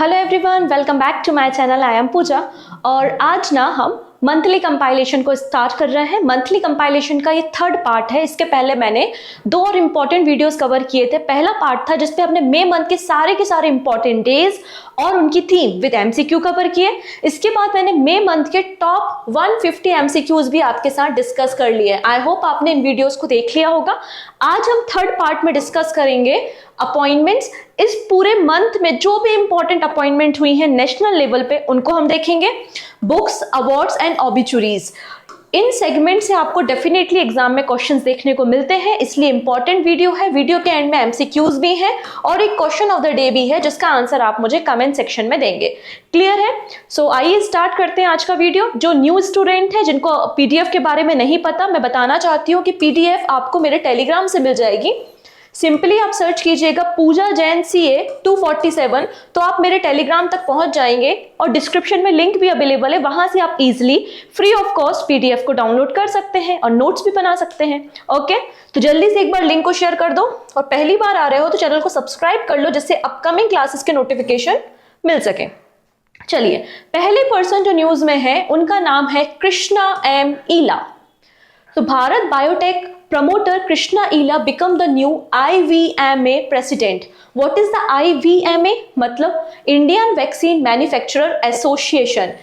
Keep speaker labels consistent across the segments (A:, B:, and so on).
A: Hello everyone, welcome back to my channel. I am Pooja और आज ना हम मंथली कंपाइलेशन को स्टार्ट कर रहे हैं। मंथली कंपाइलेशन का ये थर्ड पार्ट है। इसके पहले मैंने दो और इम्पॉर्टेंट वीडियोस कवर किए थे। पहला पार्ट था जिसपे हमने मई मंथ के सारे इम्पॉर्टेंट डेज और उनकी थीम विद एमसीक्यू कवर किए। इसके बाद मैंने मई मंथ के टॉप 150 एमसीक्यूज भी आपके साथ डिस्कस कर लिए। आई होप आपने इन वीडियोस को देख लिया होगा। आज हम थर्ड पार्ट में डिस्कस करेंगे अपॉइंटमेंट्स। इस पूरे मंथ में जो भी इंपॉर्टेंट अपॉइंटमेंट हुई हैं नेशनल लेवल पे उनको हम देखेंगे। बुक्स, अवार्ड्स एंड ऑबिचुरीज, इन सेगमेंट से आपको डेफिनेटली एग्जाम में क्वेश्चंस देखने को मिलते हैं, इसलिए इंपॉर्टेंट वीडियो है। वीडियो के एंड में एमसीक्यूज भी हैं और एक क्वेश्चन ऑफ द डे भी है जिसका आंसर आप मुझे कमेंट सेक्शन में देंगे। क्लियर है? सो आइए स्टार्ट करते हैं आज का वीडियो। जो न्यू स्टूडेंट है जिनको पीडीएफ के बारे में नहीं पता, मैं बताना चाहती हूँ कि पीडीएफ आपको मेरे टेलीग्राम से मिल जाएगी। सिंपली आप सर्च कीजिएगा पूजा जैन CA 247, तो आप मेरे टेलीग्राम तक पहुंच जाएंगे और डिस्क्रिप्शन में लिंक भी अवेलेबल है। वहां से आप easily free of cost PDF को डाउनलोड कर सकते हैं और नोट्स भी बना सकते हैं। ओके, तो जल्दी से एक बार लिंक को शेयर कर दो और पहली बार आ रहे हो तो चैनल को सब्सक्राइब कर लो जिससे अपकमिंग क्लासेस के नोटिफिकेशन मिल सके। चलिए, पहले पर्सन जो न्यूज में है उनका नाम है कृष्णा M. ईला। तो Bharat biotech promoter Krishna Ela become the new IVMA president. What is the IVMA? मतलब Indian Vaccine Manufacturer Association।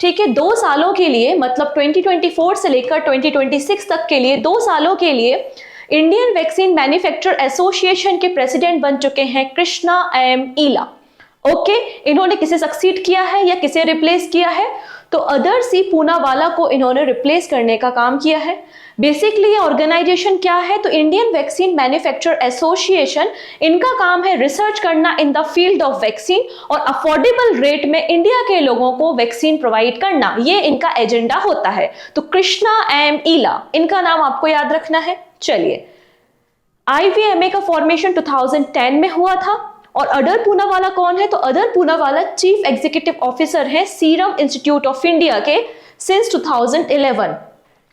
A: ठीक है, 2 सालों के लिए, मतलब 2024 से लेकर 2026 तक के लिए 2 सालों के लिए इंडियन वैक्सीन मैन्युफैक्चरर एसोसिएशन के प्रेसिडेंट बन चुके हैं कृष्णा M. ईला। ओके, इन्होंने किसे सक्सीड किया है या किसे रिप्लेस किया है? तो अदर सी पूनावाला को इन्होंने रिप्लेस करने का काम किया है। बेसिकली ये ऑर्गेनाइजेशन क्या है? तो इंडियन वैक्सीन मैन्युफैक्चरर एसोसिएशन, इनका काम है रिसर्च करना in the field of vaccine और अफोर्डेबल रेट में इंडिया के लोगों को वैक्सीन प्रोवाइड करना, ये इनका एजेंडा होता है। तो कृष्णा M. ईला, इनका नाम आपको याद रखना है। चलिए, IVMA का फॉर्मेशन 2010 में हुआ था और अदर पूनावाला कौन है? तो other Poonawalla chief executive officer है सीरम इंस्टीट्यूट ऑफ इंडिया के सिंस 2011।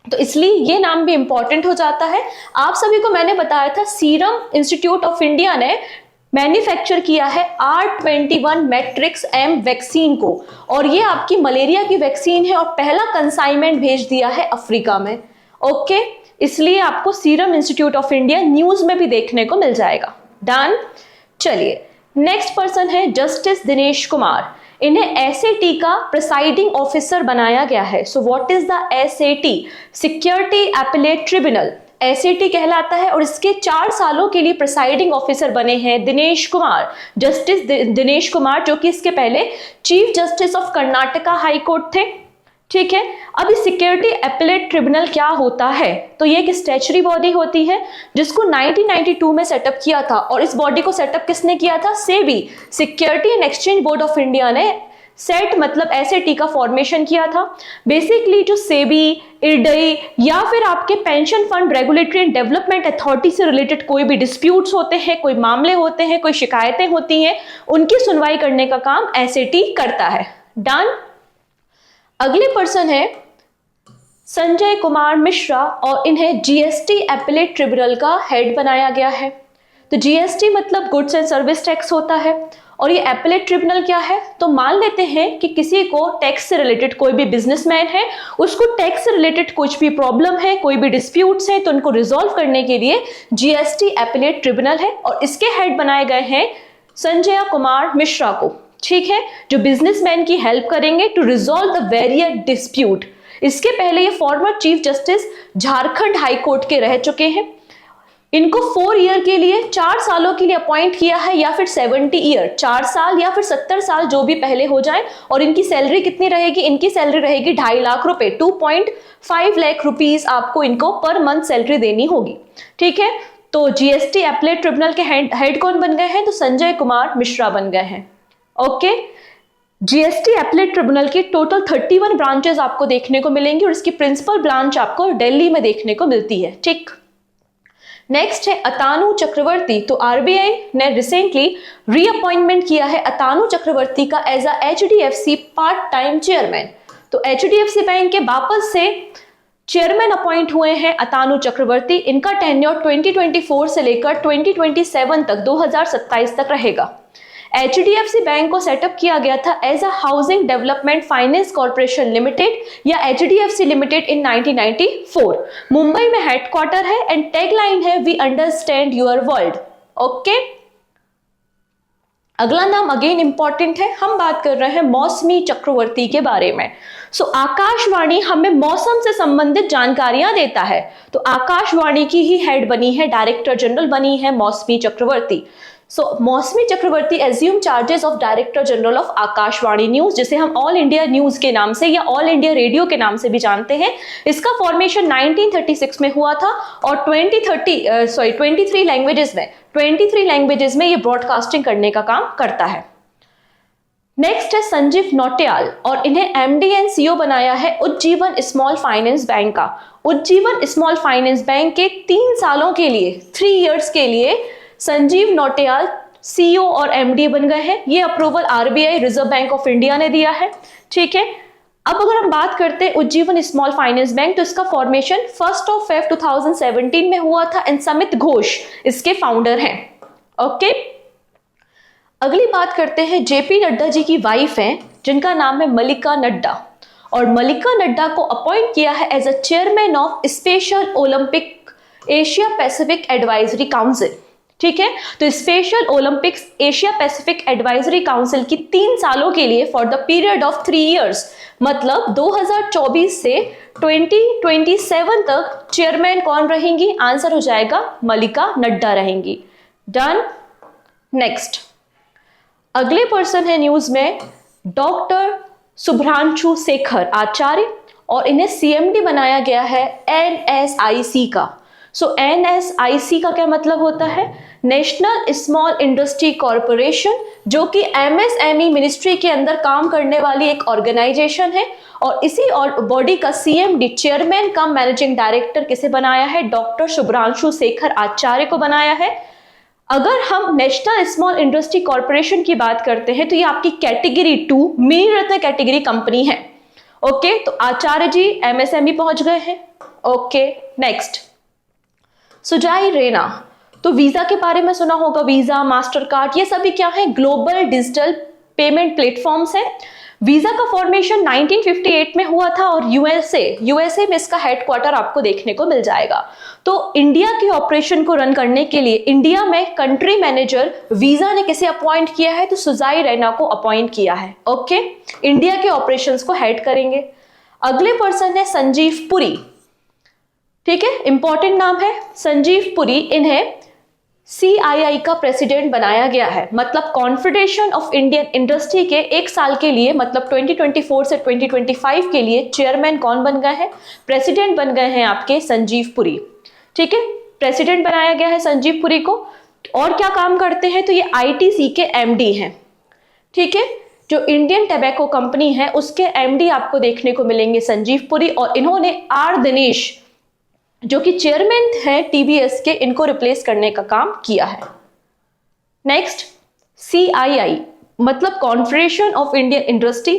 A: तो इसलिए ये नाम भी इंपॉर्टेंट हो जाता है। आप सभी को मैंने बताया था सीरम इंस्टीट्यूट ऑफ इंडिया ने मैन्युफैक्चर किया है R21 मैट्रिक्स M वैक्सीन को, और ये आपकी मलेरिया की वैक्सीन है और पहला कंसाइनमेंट भेज दिया है अफ्रीका में। ओके, इसलिए आपको serum institute of India news में भी देखने को मिल जाएगा। डन। चलिए, नेक्स्ट पर्सन है जस्टिस दिनेश कुमार। इन्हें SAT का प्रिसाइडिंग ऑफिसर बनाया गया है। So what is the SAT? Security appellate tribunal, SAT कहलाता है, और इसके 4 सालों के लिए प्रिसाइडिंग ऑफिसर बने हैं दिनेश कुमार, जस्टिस दिनेश कुमार, जो कि इसके पहले chief justice of Karnataka high court थे। ठीक है, अब इस सिक्योरिटी एपेलेट ट्रिब्यूनल क्या होता है? तो ये एक स्टैचुटरी बॉडी होती है जिसको 1992 में सेटअप किया था, और इस बॉडी को सेटअप किसने किया था? SEBI, security and exchange board of India ने सेट मतलब SAT का फॉर्मेशन किया था। बेसिकली जो सेबी, इरडई या फिर आपके pension fund regulatory and development authority से रिलेटेड कोई भी डिस्प्यूट्स होते हैं, कोई मामले होते हैं, कोई शिकायतें होती हैं, उनकी सुनवाई करने का काम SAT करता है। डन। अगले पर्सन है संजय कुमार मिश्रा और इन्हें GST एपेलेट ट्रिब्यूनल का हेड बनाया गया है। तो GST मतलब गुड्स एंड सर्विस टैक्स होता है, और ये एपेलेट ट्रिब्यूनल क्या है? तो मान लेते हैं कि किसी को टैक्स से रिलेटेड, कोई भी बिजनेसमैन है, उसको टैक्स से रिलेटेड कुछ भी प्रॉब्लम है, कोई भी डिस्प्यूट्स है, तो उनको रिजॉल्व करने के लिए GST एपेलेट ट्रिब्यूनल है और इसके हेड बनाए गए हैं संजय कुमार मिश्रा को। ठीक है, जो बिजनेसमैन की हेल्प करेंगे to resolve the various dispute. इसके पहले ये former chief justice Jharkhand high court के रह चुके हैं। इनको 4 ईयर के लिए, 4 सालों के लिए अपॉइंट किया है, या फिर 70 ईयर, 4 साल या फिर 70 साल, जो भी पहले हो जाए। और इनकी सैलरी कितनी रहेगी? इनकी सैलरी रहेगी 2.5 लाख रुपए, 2.5 लाख रुपीज आपको इनको पर मंथ सैलरी देनी होगी। ठीक है, तो GST एपेलेट ट्रिब्यूनल के हेड कौन बन गए हैं? तो संजय कुमार मिश्रा बन गए हैं। ओके, GST एपेलेट ट्रिब्यूनल की टोटल 31 ब्रांचेस आपको देखने को मिलेंगी और इसकी प्रिंसिपल ब्रांच आपको दिल्ली में देखने को मिलती है। ठीक, नेक्स्ट है अतानु चक्रवर्ती। तो RBI ने रिसेंटली रीअपॉइंटमेंट किया है अतानु चक्रवर्ती का as a HDFC part time chairman. तो HDFC बैंक के वापस से चेयरमैन अपॉइंट हुए हैं अतानु चक्रवर्ती। इनका टेन्योर 2024 से लेकर 2027 तक, 2027 तक रहेगा। एचडीएफसी बैंक को सेटअप किया गया था as a housing development finance corporation limited या एचडीएफसी लिमिटेड इन 1994। मुंबई में हेडक्वार्टर है एंड टैगलाइन है we understand your world. Okay, अगला नाम अगेन इंपॉर्टेंट है, हम बात कर रहे हैं मौसमी चक्रवर्ती के बारे में। सो आकाशवाणी हमें मौसम से संबंधित जानकारियां देता है, तो आकाशवाणी की ही हेड बनी है, डायरेक्टर जनरल बनी है Mousami Chakraborty. So Mousami Chakraborty assume charges of director general of Akashvani news, जिसे हम ऑल इंडिया न्यूज के नाम से या ऑल इंडिया रेडियो के नाम से भी जानते हैं। इसका फॉर्मेशन 1936 में हुआ था और 23 लैंग्वेजेस में ये ब्रॉडकास्टिंग करने का काम करता है। नेक्स्ट है संजीव नौटियाल और इन्हें एमडी एंड सीईओ बनाया है उज्जीवन स्मॉल फाइनेंस बैंक का। उज्जीवन स्मॉल फाइनेंस बैंक के 3 सालों के लिए 3 इयर्स के लिए संजीव नौटियाल सीईओ और एमडी बन गए हैं। ये approval RBI reserve bank of India ने दिया है। ठीक है, अब अगर हम बात करते हैं उज्जीवन स्मॉल फाइनेंस बैंक, तो इसका फॉर्मेशन 1 Feb 2017 में हुआ था एंड समित घोष इसके फाउंडर हैं। ओके, अगली बात करते हैं जेपी नड्डा जी की वाइफ हैं जिनका नाम है मल्लिका नड्डा, और मल्लिका नड्डा को अपॉइंट किया है as a chairman of special olympic Asia pacific advisory council. ठीक है, तो special olympics Asia pacific advisory council की 3 सालों के लिए for the period of 3 years, मतलब 2024 से 2027 तक चेयरमैन कौन रहेंगी? आंसर हो जाएगा मल्लिका नड्डा रहेंगी। डन। नेक्स्ट, अगले पर्सन है न्यूज में डॉक्टर शुभ्रांशु शेखर आचार्य, और इन्हें सीएमडी बनाया गया है एनएसआईसी का। सो एनएसआईसी का क्या मतलब होता है? नेशनल स्मॉल इंडस्ट्री कॉरपोरेशन, जो कि एमएसएमई मिनिस्ट्री के अंदर काम करने वाली एक ऑर्गेनाइजेशन है, और इसी बॉडी का CMD chairman cum managing director किसे बनाया है? डॉक्टर शुभ्रांशु शेखर आचार्य को बनाया है। अगर हम नेशनल स्मॉल इंडस्ट्री कॉरपोरेशन की बात करते हैं तो ये आपकी कैटेगरी 2 मिनी रत्न कैटेगरी कंपनी है। ओके, तो आचार्य जी एमएसएमई पहुंच गए हैं। ओके, नेक्स्ट सुजाई रैना, तो वीजा के बारे में सुना होगा, वीजा, मास्टर कार्ड, ये सभी क्या है? ग्लोबल डिजिटल पेमेंट प्लेटफॉर्म्स है। वीजा का फॉर्मेशन 1958 में हुआ था और यूएसए में इसका हेडक्वार्टर आपको देखने को मिल जाएगा। तो इंडिया के ऑपरेशन को रन करने के लिए इंडिया में कंट्री मैनेजर वीजा ने किसे अपॉइंट किया है? तो सुजाई रैना को अपॉइंट किया है। ओके, इंडिया के ऑपरेशंस को हेड करेंगे। अगले पर्सन है संजीव पुरी। ठीक है, इंपॉर्टेंट नाम है संजीव पुरी। इन्हें CII का प्रेसिडेंट बनाया गया है, मतलब कॉन्फेडरेशन ऑफ इंडियन इंडस्ट्री के 1 साल के लिए, मतलब 2024 से 2025 के लिए चेयरमैन कौन बन गए हैं? प्रेसिडेंट बन गए हैं आपके संजीव पुरी। ठीक है, प्रेसिडेंट बनाया गया है संजीव पुरी को। और क्या काम करते हैं? तो ये ITC के MD हैं। ठीक है, जो इंडियन टैबेको कंपनी है उसके MD आपको देखने को मिलेंगे संजीव पुरी, और इन्होंने R दिनेश जो कि चेयरमैन है TBS के, इनको रिप्लेस करने का काम किया है। नेक्स्ट, CII मतलब कॉन्फेडरेशन ऑफ इंडियन इंडस्ट्री।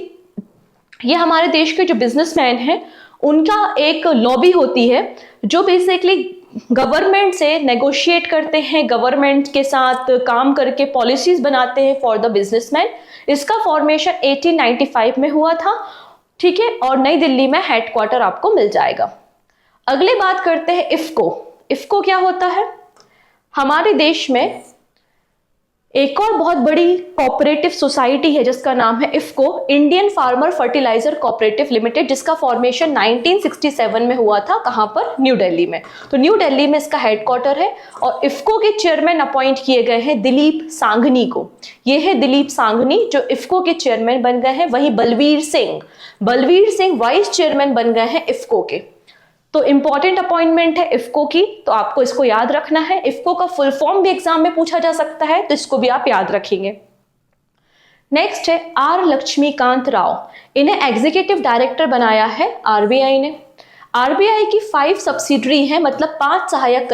A: ये हमारे देश के जो बिजनेसमैन हैं उनका एक लॉबी होती है जो बेसिकली गवर्नमेंट से नेगोशिएट करते हैं, गवर्नमेंट के साथ काम करके पॉलिसीज बनाते हैं फॉर द बिजनेसमैन। इसका फॉर्मेशन 1895 में हुआ था। ठीक है, और नई दिल्ली में हेडक्वार्टर आपको मिल जाएगा। अगले बात करते हैं इफ्को। इफ्को क्या होता है? हमारे देश में एक और बहुत बड़ी कोऑपरेटिव सोसाइटी है जिसका नाम है IFFCO, Indian farmer fertiliser cooperative limited, जिसका फॉर्मेशन 1967 में हुआ था। कहां पर? न्यू दिल्ली में। तो न्यू दिल्ली में इसका हेडक्वार्टर है, और इफ्को के चेयरमैन अपॉइंट किए गए हैं दिलीप सांघनी को। ये है दिलीप सांघनी जो इफ्को के चेयरमैन बन गए हैं। वहीं बलवीर सिंह वाइस चेयरमैन बन गए हैं इफ्को के। तो इंपॉर्टेंट अपॉइंटमेंट है इफ्को की, तो आपको इसको याद रखना है। इफ्को का फुल फॉर्म भी एग्जाम में पूछा जा सकता है, तो इसको भी आप याद रखेंगे। नेक्स्ट है आर लक्ष्मीकांत राव। इन्हें एग्जीक्यूटिव डायरेक्टर बनाया है आरबीआई ने। आरबीआई की 5 सब्सिडरी हैं, मतलब 5 सहायक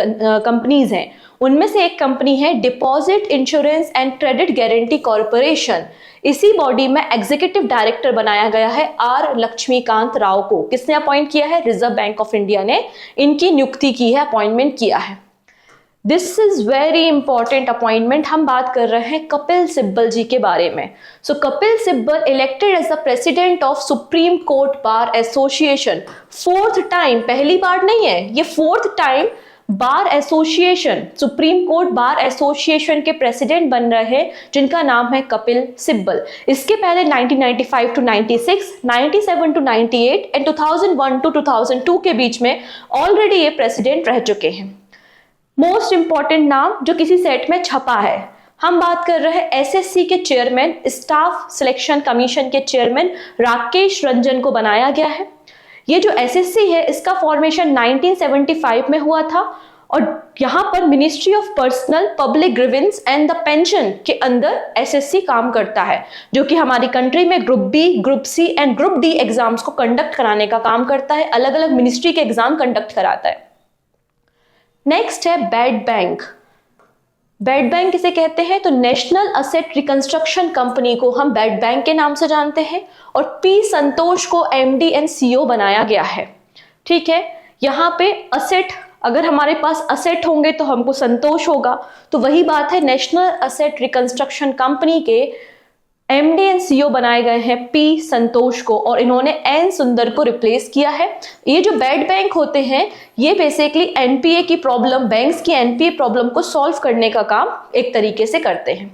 A: कंपनीज हैं। उनमें से एक कंपनी है deposit insurance and credit guarantee corporation. इसी बॉडी में एग्जीक्यूटिव डायरेक्टर बनाया गया है आर लक्ष्मीकांत राव को। किसने अपॉइंट किया है? रिजर्व बैंक ऑफ इंडिया ने इनकी नियुक्ति की है, अपॉइंटमेंट किया है। This is very important appointment. हम बात कर रहे हैं कपिल सिब्बल जी के बारे में। So Kapil Sibal elected as the president of Supreme Court bar association, fourth time, पहली बार नहीं है ये, fourth time bar association, Supreme Court bar association के प्रेसिडेंट बन रहे हैं जिनका नाम है कपिल सिब्बल। इसके पहले 1995 टू 96, 97 टू 98 एंड 2001 टू 2002 के बीच में ऑलरेडी ये प्रेसिडेंट रह चुके हैं। मोस्ट इंपॉर्टेंट नाम जो किसी सेट में छपा है, हम बात कर रहे हैं एसएससी के चेयरमैन, स्टाफ सिलेक्शन कमीशन के चेयरमैन राकेश रंजन को बनाया गया है। ये जो एसएससी है इसका फॉर्मेशन 1975 में हुआ था और यहाँ पर ministry of personnel public grievance and the pension के अंदर एसएससी काम करता है, जो कि हमारी कंट्री में group B, group C and group D exams को कंडक्ट कराने का काम करता है, अलग अलग मिनिस्ट्री के एग्जाम कंडक्ट कराता है। नेक्स्ट है बेड बैंक। बेड बैंक किसे कहते हैं? तो नेशनल असेट रिकंस्ट्रक्शन कंपनी को हम बेड बैंक के नाम से जानते हैं और पी संतोष को एमडी एंड सीईओ बनाया गया है। ठीक है, यहाँ पे असेट, अगर हमारे पास असेट होंगे तो हमको संतोष होगा, तो वही बात है, नेशनल असेट रिकंस्ट्रक्शन कंपनी के एमडी एंड सीईओ बनाए गए हैं पी संतोष को और इन्होंने एन सुंदर को रिप्लेस किया है। ये जो बेड बैंक होते हैं ये बेसिकली एनपीए की प्रॉब्लम, बैंक्स की एनपीए प्रॉब्लम को सॉल्व करने का काम एक तरीके से करते हैं।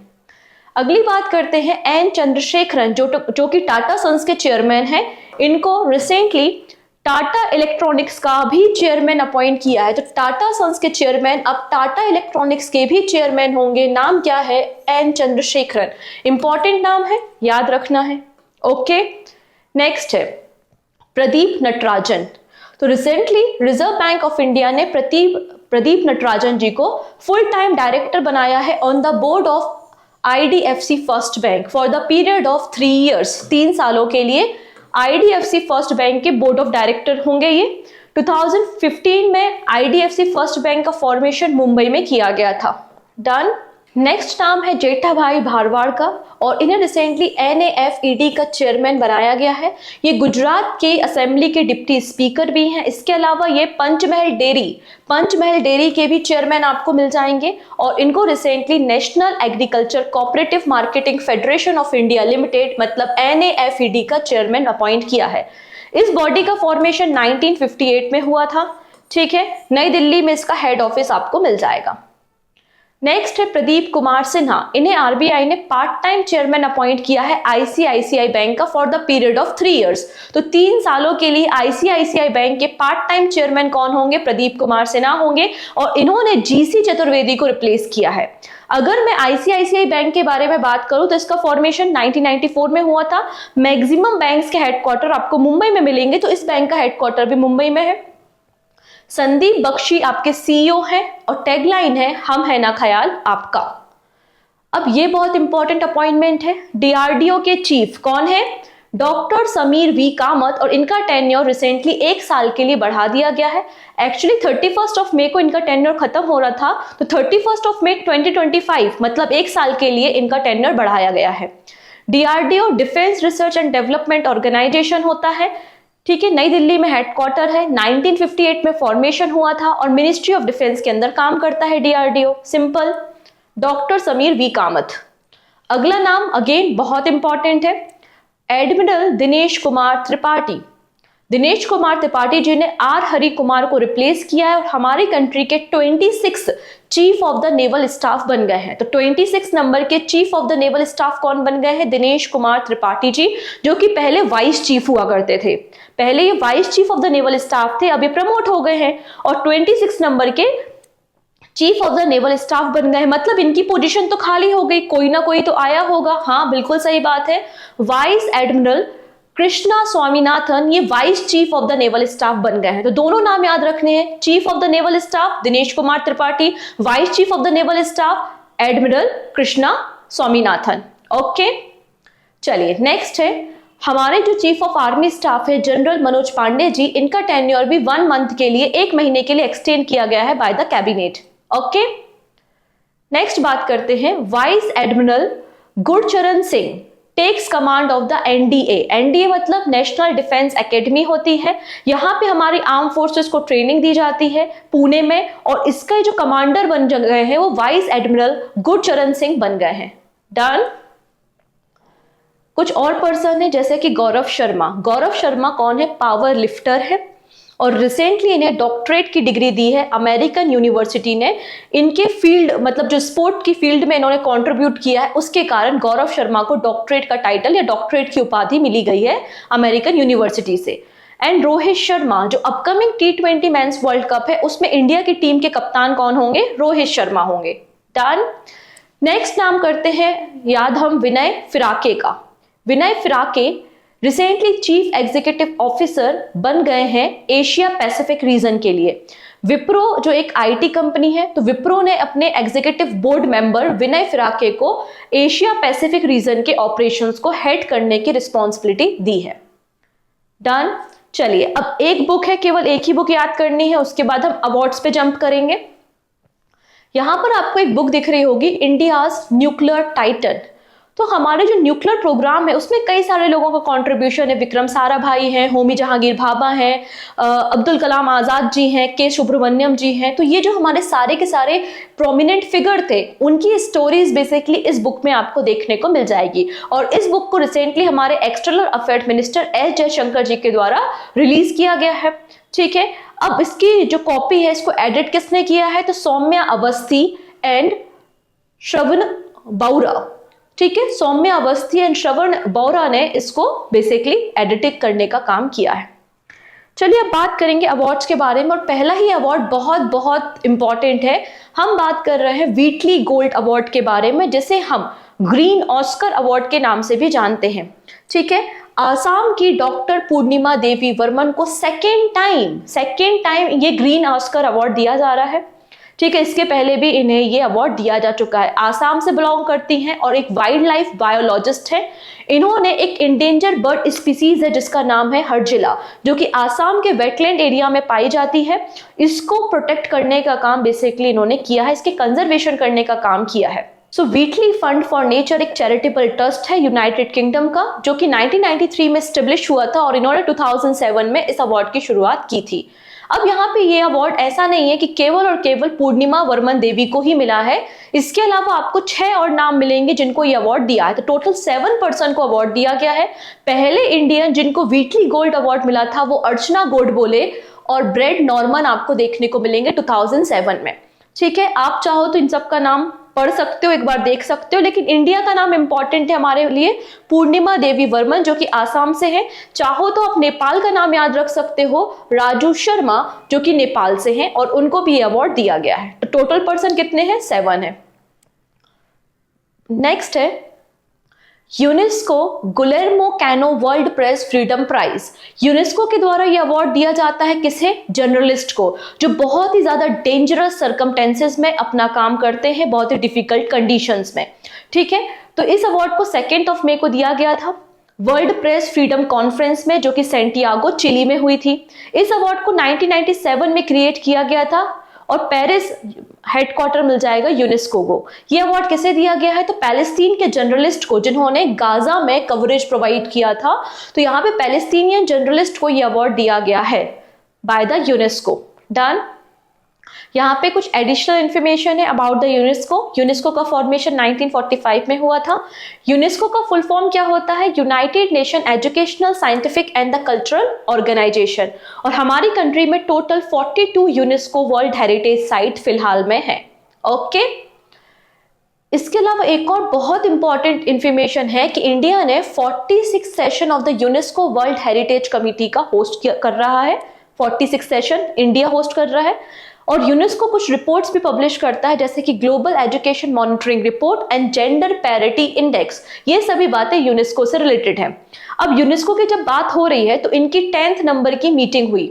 A: अगली बात करते हैं एन चंद्रशेखरन जो कि टाटा सन्स के चेयरमैन हैं। इनको रिसेंटली टाटा इलेक्ट्रॉनिक्स का भी चेयरमैन अपॉइंट किया है, तो टाटा सन्स के चेयरमैन अब टाटा इलेक्ट्रॉनिक्स के भी चेयरमैन होंगे। नाम क्या है? एन चंद्रशेखरन। इंपॉर्टेंट नाम है, याद रखना है। ओके, नेक्स्ट है प्रदीप नटराजन। तो recently reserve bank of India ने प्रदीप नटराजन जी को फुल टाइम डायरेक्टर बनाया है on the board of IDFC first bank for the period of 3 years, 3 सालों के लिए आईडीएफसी फर्स्ट बैंक के बोर्ड ऑफ डायरेक्टर होंगे ये। 2015 में आईडीएफसी फर्स्ट बैंक का फॉर्मेशन मुंबई में किया गया था। डन। नेक्स्ट नाम है जेठाभाई भारवाड़ का और इन्हें रिसेंटली एनएफईडी का चेयरमैन बनाया गया है। ये गुजरात के असेंबली के डिप्टी स्पीकर भी हैं। इसके अलावा ये पंचमहल डेयरी के भी चेयरमैन आपको मिल जाएंगे और इनको recently national agriculture cooperative marketing federation of India limited मतलब एनएफईडी का चेयरमैन अपॉइंट किया है। इस बॉडी का फॉर्मेशन 1958 में हुआ था। ठीक है, नई दिल्ली में इसका हेड ऑफिस आपको मिल जाएगा। नेक्स्ट है प्रदीप कुमार सिन्हा। इन्हें आरबीआई ने पार्ट टाइम चेयरमैन अपॉइंट किया है आईसीआईसीआई बैंक का for the period of 3 years। तो 3 सालों के लिए आईसीआईसीआई बैंक के पार्ट टाइम चेयरमैन कौन होंगे? प्रदीप कुमार सिन्हा होंगे और इन्होंने जीसी चतुर्वेदी को रिप्लेस किया है। अगर मैं आईसीआईसीआई बैंक के बारे में बात करूं तो इसका फॉर्मेशन 1994 में हुआ था। मैक्सिमम बैंक्स के हेडक्वार्टर आपको मुंबई में मिलेंगे, तो इस बैंक का हेडक्वार्टर भी मुंबई में है। संदीप बख्शी आपके सीईओ हैं और टैगलाइन है हम है ना ख्याल आपका। अब ये बहुत इंपॉर्टेंट अपॉइंटमेंट है। डीआरडीओ के चीफ कौन है? डॉक्टर समीर वी कामत और इनका टेन्योर रिसेंटली 1 साल के लिए बढ़ा दिया गया है। एक्चुअली 31 मई को इनका टेन्योर खत्म हो रहा था, तो 31 मई 2025 मतलब 1 साल के लिए इनका टेन्योर बढ़ाया गया है। DRDO defence research and development organisation होता है। ठीक है, नई दिल्ली में हेडक्वार्टर है। 1958 में फॉर्मेशन हुआ था और मिनिस्ट्री ऑफ डिफेंस के अंदर काम करता है DRDO. Simple, doctor Sameer V Kamat. अगला नाम अगेन बहुत इंपॉर्टेंट है, एडमिरल दिनेश कुमार त्रिपाठी। दिनेश कुमार त्रिपाठी जी ने आर हरि कुमार को रिप्लेस किया है और हमारी कंट्री के 26 chief of the naval staff बन गए हैं। तो 26 नंबर के chief of the naval staff कौन बन गए हैं? दिनेश कुमार त्रिपाठी जी, जो कि पहले वाइस चीफ हुआ करते थे। पहले ये vice chief of the naval staff थे, अभी प्रमोट हो गए हैं और 26 नंबर के chief of the naval staff बन गए। मतलब इनकी पोजीशन तो खाली हो गई, कोई ना कोई तो आया होगा। हाँ, बिल्कुल सही बात है। वाइस एडमिरल कृष्णा स्वामीनाथन ये vice chief of the naval staff बन गए हैं। तो दोनों नाम याद रखने हैं, chief of the naval staff Dinesh Kumar Tripathi, vice chief of the naval staff admiral Krishna Swaminathan. Okay, चलिए नेक्स्ट है हमारे जो चीफ ऑफ आर्मी स्टाफ है जनरल मनोज पांडे जी। इनका टेन्योर भी 1 मंथ के लिए, 1 महीने के लिए एक्सटेंड किया गया है by the cabinet. Okay, next बात करते हैं vice admiral Gurcharan Singh. Takes command of the NDA. NDA मतलब नेशनल डिफेंस एकेडमी होती है, यहाँ पे हमारी आर्म फोर्सेस को ट्रेनिंग दी जाती है पुणे में, और इसका जो कमांडर बन गए हैं वो वाइस एडमिरल गुरचरण सिंह बन गए हैं। डन। कुछ और पर्सन है जैसे कि गौरव शर्मा। गौरव शर्मा कौन है? पावर लिफ्टर है, और रिसेंटली इन्हें डॉक्टरेट की डिग्री दी है अमेरिकन यूनिवर्सिटी ने। इनके फील्ड मतलब जो स्पोर्ट की फील्ड में इन्होंने कंट्रीब्यूट किया है उसके कारण गौरव शर्मा को डॉक्टरेट का टाइटल या डॉक्टरेट की उपाधि मिली गई है अमेरिकन यूनिवर्सिटी से। एंड रोहित शर्मा, जो upcoming T20 mains world cup है उसमें इंडिया की टीम के कप्तान कौन होंगे? रोहित शर्मा होंगे। डन। नेक्स्ट नाम करते हैं याद हम विनय फिराके का। विनय फिराके रिसेंटली चीफ एग्जीक्यूटिव ऑफिसर बन गए हैं एशिया पैसिफिक रीजन के लिए। विप्रो जो एक आईटी कंपनी है, तो विप्रो ने अपने एग्जीक्यूटिव बोर्ड मेंबर विनय फिराके को एशिया पैसिफिक रीजन के ऑपरेशंस को हेड करने की रिस्पॉन्सिबिलिटी दी है। डन। चलिए, अब एक बुक है, केवल एक ही बुक याद करनी है, उसके बाद हम अवार्ड्स पे जंप करेंगे। यहां पर आपको एक बुक दिख रही होगी, इंडियाज न्यूक्लियर टाइटन। तो हमारे जो न्यूक्लियर प्रोग्राम है उसमें कई सारे लोगों का कंट्रीब्यूशन है। विक्रम साराभाई हैं, होमी जहांगीर भाभा हैं, अब्दुल कलाम आजाद जी हैं, के सुब्रमण्यम जी हैं। तो ये जो हमारे सारे के सारे प्रोमिनेंट फिगर थे उनकी स्टोरीज बेसिकली इस बुक में आपको देखने को मिल जाएगी। और इस बुक को रिसेंटली हमारे external affairs minister S Jaishankar ji के द्वारा रिलीज किया गया है। ठीक है, अब इसकी जो कॉपी है इसको एडिट किसने किया है? तो सौम्या अवस्थी एंड श्रवण बौरा। ठीक है, सौम्या अवस्थी एंड श्रवण बौरा ने इसको बेसिकली एडिटिंग करने का काम किया है। चलिए अब बात करेंगे अवार्ड्स के बारे में, और पहला ही अवार्ड बहुत बहुत इंपॉर्टेंट है। हम बात कर रहे हैं व्हीटली गोल्ड अवार्ड के बारे में, जिसे हम ग्रीन ऑस्कर अवार्ड के नाम से भी जानते हैं। ठीक है, आसाम की डॉक्टर पूर्णिमा देवी वर्मन को सेकेंड टाइम ये ग्रीन ऑस्कर अवार्ड दिया जा रहा है। ठीक है, इसके पहले भी इन्हें ये अवार्ड दिया जा चुका है। आसाम से बिलोंग करती हैं और एक वाइल्ड लाइफ बायोलॉजिस्ट है। इन्होंने एक इंडेंजर्ड बर्ड स्पीसीज है जिसका नाम है हरजिला, जो कि आसाम के वेटलैंड एरिया में पाई जाती है। इसको प्रोटेक्ट करने का काम बेसिकली इन्होंने किया है, इसके कंजर्वेशन करने का काम किया है। सो व्हीटली फंड फॉर नेचर एक चैरिटेबल ट्रस्ट है यूनाइटेड किंगडम का, जो कि 1993 में स्टेब्लिश हुआ था, और इन्होंने 2007 में इस अवार्ड की शुरुआत की थी। अब यहाँ पे ये अवार्ड ऐसा नहीं है कि केवल और केवल पूर्णिमा वर्मन देवी को ही मिला है, इसके अलावा आपको 6 और नाम मिलेंगे जिनको ये अवार्ड दिया है। तो टोटल 7 पर्सन को अवार्ड दिया गया है। पहले इंडियन जिनको व्हीटली गोल्ड अवार्ड मिला था वो अर्चना गोडबोले और ब्रेड नॉर्मन आपको देखने को मिलेंगे 2007 में। ठीक है, आप चाहो तो इन सब का नाम पढ़ सकते हो, एक बार देख सकते हो, लेकिन इंडिया का नाम इंपॉर्टेंट है हमारे लिए, पूर्णिमा देवी वर्मन, जो कि आसाम से है। चाहो तो आप नेपाल का नाम याद रख सकते हो, राजू शर्मा, जो कि नेपाल से हैं, और उनको भी ये अवार्ड दिया गया है। तो टोटल पर्सन कितने हैं? 7 है। नेक्स्ट है UNESCO Guillermo Cano world press freedom prize. UNESCO के द्वारा यह अवार्ड दिया जाता है किसे? जर्नलिस्ट को, जो बहुत ही ज्यादा डेंजरस सर्कमटेंसेस में अपना काम करते हैं, बहुत ही डिफिकल्ट कंडीशंस में। ठीक है, तो इस अवार्ड को 2 मई को दिया गया था वर्ल्ड प्रेस फ्रीडम कॉन्फ्रेंस में, जो कि सेंटियागो चिली में हुई थी। इस अवार्ड को 1997 में क्रिएट किया गया था, और पेरिस हेडक्वार्टर मिल जाएगा यूनेस्को को। यह अवार्ड किसे दिया गया है? तो पैलेस्टीन के जर्नलिस्ट को, जिन्होंने गाजा में कवरेज प्रोवाइड किया था। तो यहाँ पे पैलेस्टीनियन जर्नलिस्ट को यह अवार्ड दिया गया है बाय द यूनेस्को। डन। यहाँ पे कुछ एडिशनल इंफॉर्मेशन है अबाउट द यूनेस्को। यूनेस्को का फॉर्मेशन 1945 में हुआ था। यूनेस्को का फुल फॉर्म क्या होता है? United nation educational, scientific and the cultural organisation. और हमारी कंट्री में total 42 UNESCO world heritage site फिलहाल में है। ओके, इसके अलावा एक और बहुत इंपॉर्टेंट इंफॉर्मेशन है कि इंडिया ने 46 session of the UNESCO world heritage committee का होस्ट कर रहा है। 46 सेशन इंडिया होस्ट कर रहा है। और यूनेस्को कुछ रिपोर्ट्स भी पब्लिश करता है, जैसे कि global education monitoring report and gender parity index. ये सभी बातें यूनेस्को से रिलेटेड हैं। अब यूनेस्को की जब बात हो रही है तो इनकी 10th नंबर की मीटिंग हुई।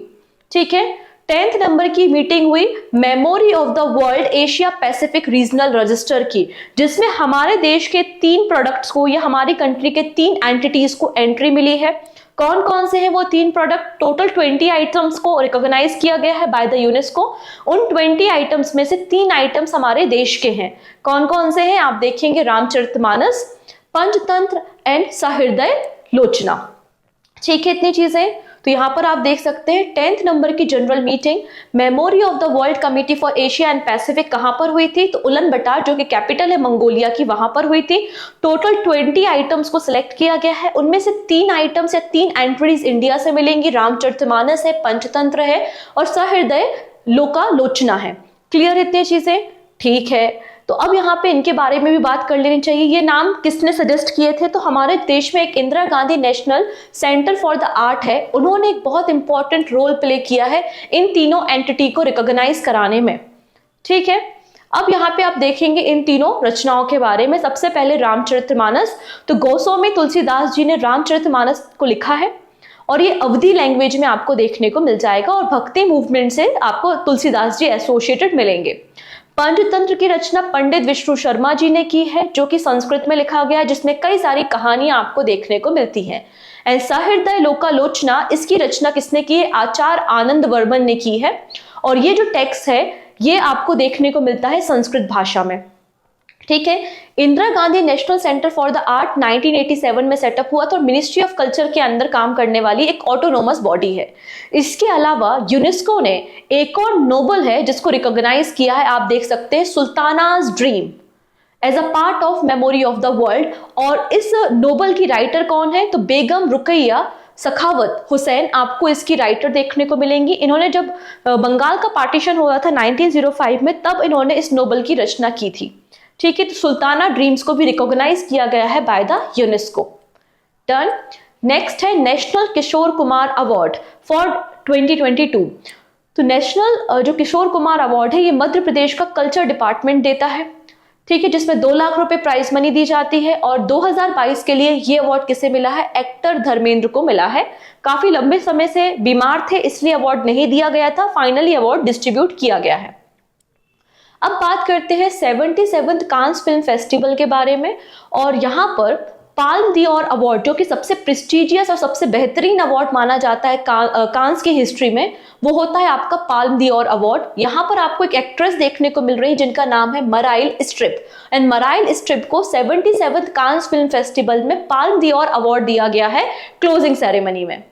A: ठीक है, 10th नंबर की मीटिंग हुई memory of the world Asia Pacific regional register की, जिसमें हमारे देश के 3 प्रोडक्ट्स को या हमारी कंट्री के 3 एंटिटीज को एंट्री मिली है। कौन कौन से हैं वो 3 प्रोडक्ट? टोटल 20 आइटम्स को रिकॉग्नाइज किया गया है बाय द यूनेस्को। उन 20 आइटम्स में से 3 आइटम्स हमारे देश के हैं। कौन कौन से हैं आप देखेंगे? रामचरितमानस, पंचतंत्र एंड सहृदय लोचना। ठीक है, इतनी चीजें। तो यहाँ पर आप देख सकते हैं 10th नंबर की general meeting memory of the world committee for Asia and Pacific कहां पर हुई थी? तो उलन बटार, जो कि कैपिटल है मंगोलिया की, वहां पर हुई थी। टोटल 20 आइटम्स को सिलेक्ट किया गया है, उनमें से 3 आइटम्स या 3 एंट्रीज इंडिया से मिलेंगी। रामचरितमानस है, पंचतंत्र है और सहृदय लोचना है। क्लियर इतनी चीजें? ठीक है। तो अब यहाँ पे इनके बारे में भी बात कर लेनी चाहिए। ये नाम किसने सजेस्ट किए थे? तो हमारे देश में एक Indira Gandhi national centre for the art है, उन्होंने एक बहुत इंपॉर्टेंट रोल प्ले किया है इन तीनों एंटिटी को रिकॉग्नाइज कराने में। ठीक है, अब यहाँ पे आप देखेंगे इन तीनों रचनाओं के बारे में। सबसे पहले रामचरितमानस। तो गोस्वामी तुलसीदास जी ने रामचरितमानस को लिखा है और ये अवधी लैंग्वेज में आपको देखने को मिल जाएगा और भक्ति मूवमेंट से आपको तुलसीदास जी एसोसिएटेड मिलेंगे। पंचतंत्र की रचना पंडित विष्णु शर्मा जी ने की है, जो कि संस्कृत में लिखा गया है, जिसमें कई सारी कहानियां आपको देखने को मिलती हैं। एंड सहृदय लोचना, इसकी रचना किसने की है? आचार्य आनंद वर्मन ने की है और ये जो टेक्स्ट है ये आपको देखने को मिलता है संस्कृत भाषा में। ठीक है, Indira Gandhi national centre for the art 1987 में सेटअप हुआ था और मिनिस्ट्री ऑफ कल्चर के अंदर काम करने वाली एक ऑटोनोमस बॉडी है। इसके अलावा यूनेस्को ने एक और नोबल है जिसको रिकॉग्नाइज किया है, आप देख सकते हैं, Sultana's dream as a part of memory of the world. और इस नोबल की राइटर कौन है? तो बेगम रुकैया सखावत हुसैन आपको इसकी राइटर देखने को मिलेंगी। इन्होंने जब बंगाल का पार्टीशन हुआ था 1905 में, तब इन्होंने इस नोबल की रचना की थी। ठीक है, तो सुल्ताना ड्रीम्स को भी रिकॉग्नाइज किया गया है by the UNESCO. Done. Next है national Kishore Kumar award for 2022। तो नेशनल जो किशोर कुमार अवार्ड है ये मध्य प्रदेश का कल्चर डिपार्टमेंट देता है। ठीक है, जिसमें 2 लाख रुपए प्राइज मनी दी जाती है और 2022 के लिए ये अवार्ड किसे मिला है? एक्टर धर्मेंद्र को मिला है। काफी लंबे समय से बीमार थे इसलिए अवार्ड नहीं दिया गया था, फाइनली अवार्ड डिस्ट्रीब्यूट किया गया है। अब बात करते हैं 77th कांस फिल्म फेस्टिवल के बारे में और यहाँ पर पाल्म डियोर अवार्ड, जो कि सबसे प्रेस्टिजियस और सबसे बेहतरीन अवार्ड माना जाता है कांस की हिस्ट्री में, वो होता है आपका पाल्म डियोर अवार्ड। यहाँ पर आपको एक एक्ट्रेस देखने को मिल रही है जिनका नाम है मराइल स्ट्रिप एंड मराइल स्ट्रिप को 77th कांस फिल्म फेस्टिवल में पाल्म डियोर अवार्ड दिया गया है क्लोजिंग सेरेमनी में,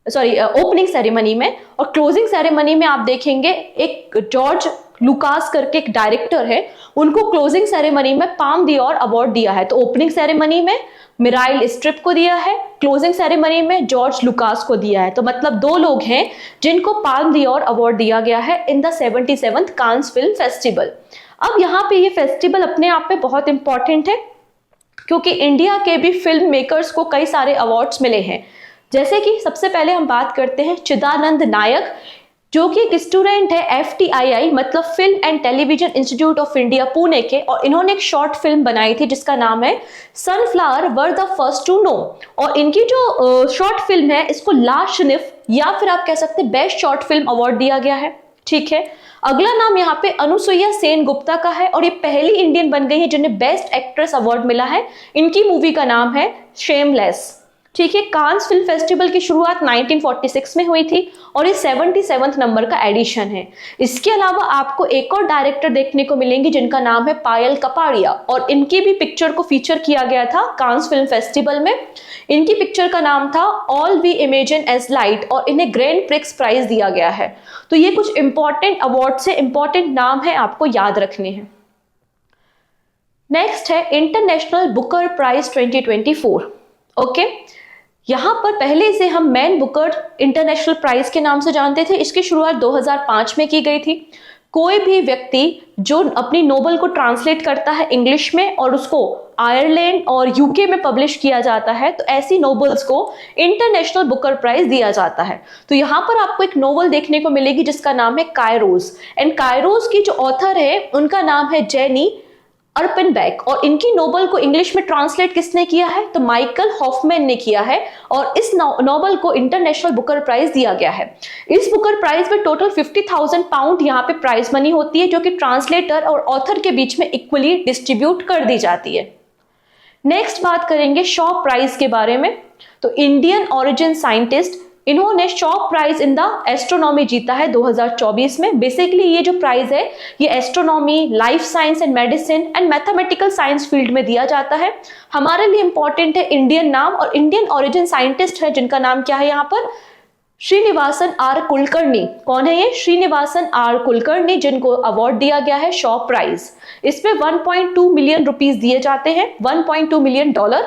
A: ओपनिंग सेरेमनी में। और क्लोजिंग सेरेमनी में आप देखेंगे एक जॉर्ज लुकास करके एक डायरेक्टर है, उनको क्लोजिंग सेरेमनी में पाल्म डियोर अवार्ड दिया है। तो ओपनिंग सेरेमनी में मिराइल स्ट्रिप को दिया है, क्लोजिंग सेरेमनी में जॉर्ज लुकास को दिया है। तो मतलब 2 लोग हैं जिनको पाल्म डियोर अवार्ड दिया गया है in the 77th Cannes film festival. अब यहाँ पे ये फेस्टिवल अपने आप में बहुत इंपॉर्टेंट है क्योंकि इंडिया के भी फिल्म मेकर्स को कई सारे अवार्ड्स मिले हैं। जैसे कि सबसे पहले हम बात करते हैं चिदानंद नायक, जो कि एक स्टूडेंट है FTII मतलब film and television institute of India Pune के, और इन्होंने एक शॉर्ट फिल्म बनाई थी जिसका नाम है sunflower were the first to know. और इनकी जो शॉर्ट फिल्म है इसको लाशनिफ या फिर आप कह सकते हैं बेस्ट शॉर्ट फिल्म अवार्ड दिया गया है। ठीक है, अगला नाम यहाँ पे अनुसुईया सेन गुप्ता का है और ये पहली इंडियन बन गई है जिन्हें बेस्ट एक्ट्रेस अवार्ड मिला है। इनकी मूवी का नाम है शेमलेस। ठीक है, कांस फिल्म फेस्टिवल की शुरुआत 1946 में हुई थी और ये 77th नंबर का एडिशन है। इसके अलावा आपको एक और डायरेक्टर देखने को मिलेंगे जिनका नाम है पायल कपाड़िया और इनकी भी पिक्चर को फीचर किया गया था कांस फिल्म फेस्टिवल में। इनकी पिक्चर का नाम था all we imagine as light और इन्हें ग्रैंड प्रिक्स प्राइज दिया गया है। तो ये कुछ इंपॉर्टेंट अवार्ड से इंपॉर्टेंट नाम है, आपको याद रखने हैं। नेक्स्ट है इंटरनेशनल बुकर प्राइज 2024। ओके, यहाँ पर पहले से हम मैन बुकर इंटरनेशनल प्राइज के नाम से जानते थे। इसकी शुरुआत 2005 में की गई थी। कोई भी व्यक्ति जो अपनी नोवेल को ट्रांसलेट करता है इंग्लिश में और उसको आयरलैंड और यूके में पब्लिश किया जाता है तो ऐसी नोवेल्स को इंटरनेशनल बुकर प्राइज दिया जाता है। तो यहाँ पर आपको एक नोवेल देखने को मिलेगी जिसका नाम है कायरोस एंड कायरोस की जो ऑथर है उनका नाम है जेनी अर्पनबैक और इनकी नोवेल को इंग्लिश में ट्रांसलेट किसने किया है? तो माइकल हॉफमैन ने किया है और इस नोवेल को इंटरनेशनल बुकर प्राइज दिया गया है। इस बुकर प्राइज में टोटल 50,000 पाउंड यहाँ पे प्राइज मनी होती है जो कि ट्रांसलेटर और ऑथर के बीच में इक्वली डिस्ट्रीब्यूट कर दी जाती है। नेक्स्ट बात करेंगे शॉ प्राइज के बारे में। तो इंडियन ओरिजिन साइंटिस्ट इन्होंने Shaw prize in the astronomy जीता है 2024 में। बेसिकली ये जो प्राइज है ये astronomy, life science and medicine and mathematical science field में दिया जाता है। हमारे लिए इंपॉर्टेंट है इंडियन नाम और इंडियन ओरिजिन साइंटिस्ट है जिनका नाम क्या है यहाँ पर, श्रीनिवासन आर कुलकर्णी। कौन है ये? श्रीनिवासन आर कुलकर्णी, जिनको अवार्ड दिया गया है शॉप प्राइज। इसमें 1.2 मिलियन रुपीस दिए जाते हैं, 1.2 million dollar,